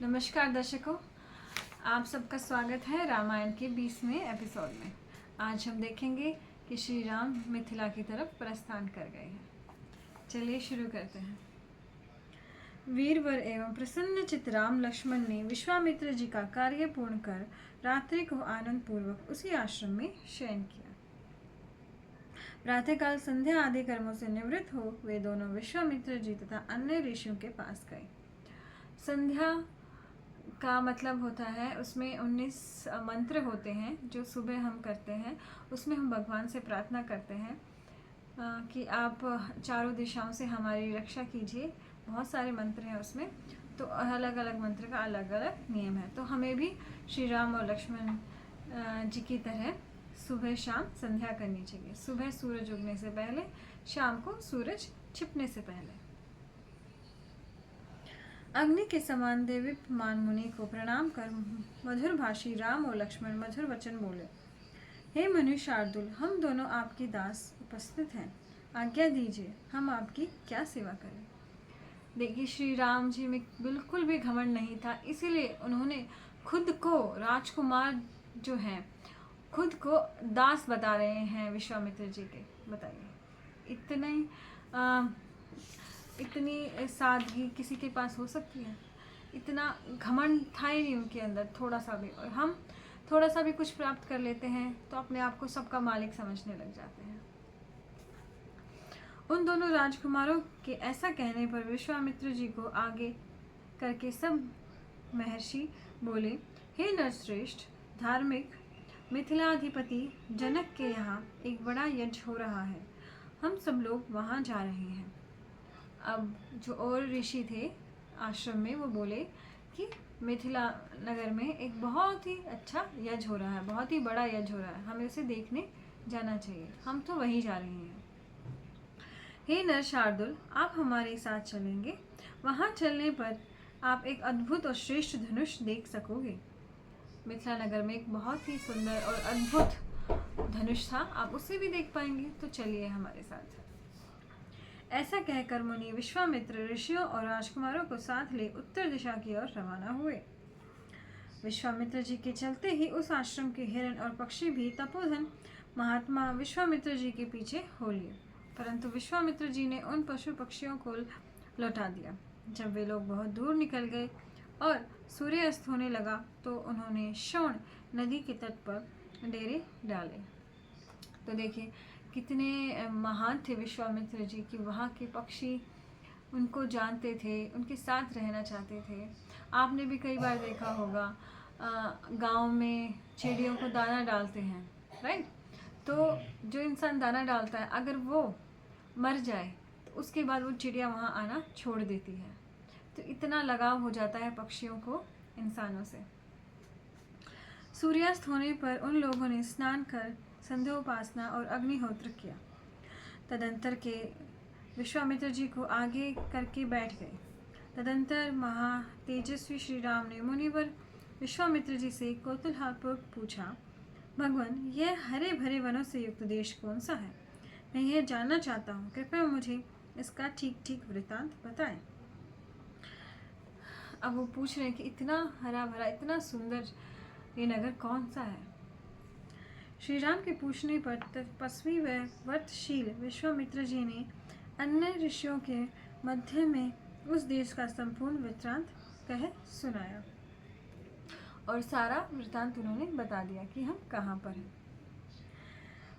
नमस्कार दर्शकों, आप सबका स्वागत है रामायण के 20वें एपिसोड में। आज हम देखेंगे कि श्री राम मिथिला की तरफ प्रस्थान कर गए हैं। चलिए शुरू करते हैं। वीरवर एवं प्रसन्न चित्त राम लक्ष्मण ने विश्वामित्र जी का कार्य पूर्ण कर रात्रि को आनंद पूर्वक उसी आश्रम में शयन किया। प्रातःकाल संध्या आदि कर्मों से निवृत्त हो वे दोनों विश्वामित्र जी तथा अन्य ऋषियों के पास गए। संध्या का मतलब होता है, उसमें 19 मंत्र होते हैं जो सुबह हम करते हैं। उसमें हम भगवान से प्रार्थना करते हैं कि आप चारों दिशाओं से हमारी रक्षा कीजिए। बहुत सारे मंत्र हैं उसमें, तो अलग अलग मंत्र का अलग अलग नियम है। तो हमें भी श्री राम और लक्ष्मण जी की तरह सुबह शाम संध्या करनी चाहिए। सुबह सूरज उगने से पहले, शाम को सूरज छिपने से पहले। अग्नि के समान देवीप्यमान मुनि को प्रणाम कर मधुर भाषी राम और लक्ष्मण मधुर वचन बोले। हे मुनि शार्दुल, हम दोनों आपके दास उपस्थित हैं, आज्ञा दीजिए, हम आपकी क्या सेवा करें। देखिए, श्री राम जी में बिल्कुल भी घमंड नहीं था, इसीलिए उन्होंने खुद को राजकुमार जो हैं खुद को दास बता रहे हैं विश्वामित्र जी के। बताइए, इतनी सादगी किसी के पास हो सकती है? इतना घमंड था ही नहीं उनके अंदर थोड़ा सा भी। और हम थोड़ा सा भी कुछ प्राप्त कर लेते हैं तो अपने आप को सबका मालिक समझने लग जाते हैं। उन दोनों राजकुमारों के ऐसा कहने पर विश्वामित्र जी को आगे करके सब महर्षि बोले, हे नरश्रेष्ठ, धार्मिक मिथिलाधिपति जनक के यहाँ एक बड़ा यज्ञ हो रहा है। हम सब लोग वहाँ जा रहे हैं। अब जो और ऋषि थे आश्रम में, वो बोले कि मिथिला नगर में एक बहुत ही अच्छा यज्ञ हो रहा है, बहुत ही बड़ा यज्ञ हो रहा है, हमें उसे देखने जाना चाहिए। हम तो वहीं जा रहे हैं। हे नर शार्दुल, आप हमारे साथ चलेंगे। वहाँ चलने पर आप एक अद्भुत और श्रेष्ठ धनुष देख सकोगे। मिथिला नगर में एक बहुत ही सुंदर और अद्भुत धनुष था, आप उसे भी देख पाएंगे। तो चलिए हमारे साथ। ऐसा कहकर मुनि विश्वामित्र ऋषियों और राजकुमारों को साथ ले उत्तर दिशा की ओर रवाना हुए। विश्वामित्र जी के चलते ही उस आश्रम के हिरण और पक्षी भी तपोधन महात्मा विश्वामित्र जी के पीछे हो लिए, परंतु विश्वामित्र जी ने उन पशु पक्षियों को लौटा दिया। जब वे लोग बहुत दूर निकल गए और सूर्यास्त होने लगा तो उन्होंने शोण नदी के तट पर डेरे डाले। तो देखिए, कितने महान थे विश्वामित्र जी कि वहाँ के पक्षी उनको जानते थे, उनके साथ रहना चाहते थे। आपने भी कई बार देखा होगा, गांव में चिड़ियों को दाना डालते हैं, राइट? तो जो इंसान दाना डालता है, अगर वो मर जाए तो उसके बाद वो चिड़िया वहाँ आना छोड़ देती है। तो इतना लगाव हो जाता है पक्षियों को इंसानों से। सूर्यास्त होने पर उन लोगों ने स्नान कर संध्योपासना और अग्निहोत्र किया। तदंतर के विश्वामित्र जी को आगे करके बैठ गए। तदंतर महा तेजस्वी श्री राम ने मुनिवर विश्वामित्र जी से कौतूहलपूर्वक पूछा, भगवान, यह हरे भरे वनों से युक्त देश कौन सा है? मैं यह जानना चाहता हूँ, कृपया मुझे इसका ठीक ठीक वृत्तांत बताएं। अब वो पूछ रहे हैं कि इतना हरा भरा, इतना सुंदर ये नगर कौन सा है? श्री राम के पूछने पर तपस्वी व व्रतशील विश्वामित्र जी ने अन्य ऋषियों के मध्य में उस देश का संपूर्ण वृत्तांत कह सुनाया और सारा वृत्तांत उन्होंने बता दिया कि हम कहाँ पर हैं।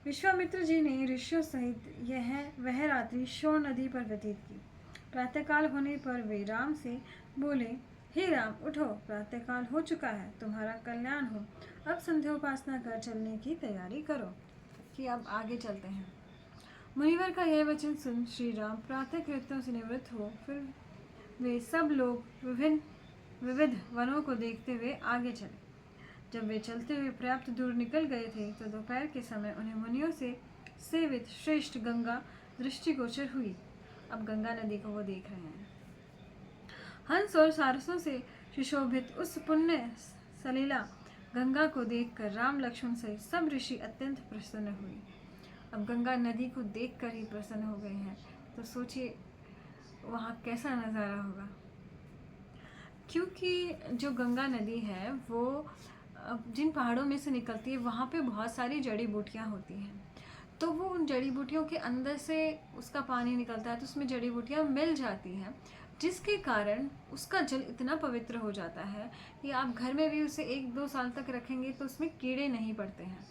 विश्वामित्र जी ने ऋषियों सहित वह रात्रि शोण नदी पर व्यतीत की। प्रातःकाल होने पर वे राम से बोले, हे राम, उठो, प्रातःकाल हो चुका है, तुम्हारा कल्याण हो। अब संध्योपासना कर चलने की तैयारी करो। कि अब आगे चलते हैं। मुनिवर का यह वचन सुन श्री राम प्रातः कृत्यों से निवृत्त हो फिर वे सब लोग विविध वनों को देखते हुए आगे चले। जब वे चलते हुए पर्याप्त दूर निकल गए थे तो दोपहर के समय उन्हें मुनियों से सेवित श्रेष्ठ गंगा दृष्टिगोचर हुई। अब गंगा नदी को वो देख रहे हैं। हंस और सारसों से सुशोभित उस पुण्य सलीला गंगा को देखकर राम लक्ष्मण सहित सब ऋषि अत्यंत प्रसन्न हुए। अब गंगा नदी को देखकर ही प्रसन्न हो गए हैं, तो सोचिए वहाँ कैसा नज़ारा होगा। क्योंकि जो गंगा नदी है वो जिन पहाड़ों में से निकलती है वहाँ पे बहुत सारी जड़ी बूटियाँ होती हैं, तो वो उन जड़ी बूटियों के अंदर से उसका पानी निकलता है तो उसमें जड़ी बूटियाँ मिल जाती हैं, जिसके कारण उसका जल इतना पवित्र हो जाता है कि आप घर में भी उसे 1-2 साल तक रखेंगे तो उसमें कीड़े नहीं पड़ते हैं,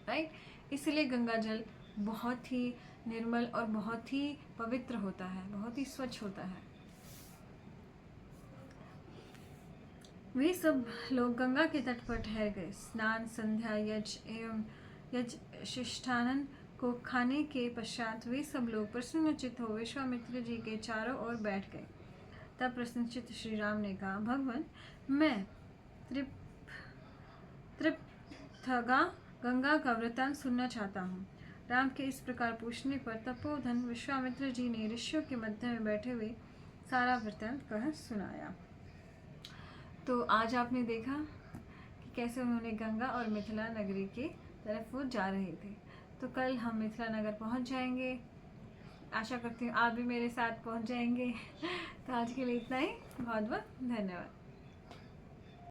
राइट। इसलिए गंगा जल बहुत ही निर्मल और बहुत ही पवित्र होता है, बहुत ही स्वच्छ होता है। वे सब लोग गंगा के तट पर ठहर गए। स्नान, संध्या, यज्ञ शिष्टानन को खाने के पश्चात वे सब लोग प्रसन्नचित्त हो विश्वामित्र जी के चारों ओर बैठ गए। तब प्रसन्नचित्त श्री राम ने कहा, भगवान, मैं त्रिपथगा गंगा का वृतांत सुनना चाहता हूँ। राम के इस प्रकार पूछने पर तपोधन विश्वामित्र जी ने ऋषियों के मध्य में बैठे हुए सारा वृतांत कह सुनाया। तो आज आपने देखा कि कैसे उन्होंने गंगा और मिथिला नगरी के तरफ वो जा रहे थे। तो कल हम मिथिला नगर पहुँच जाएंगे, आशा करती हूँ आप भी मेरे साथ पहुँच जाएंगे। तो आज के लिए इतना ही, बहुत बहुत धन्यवाद।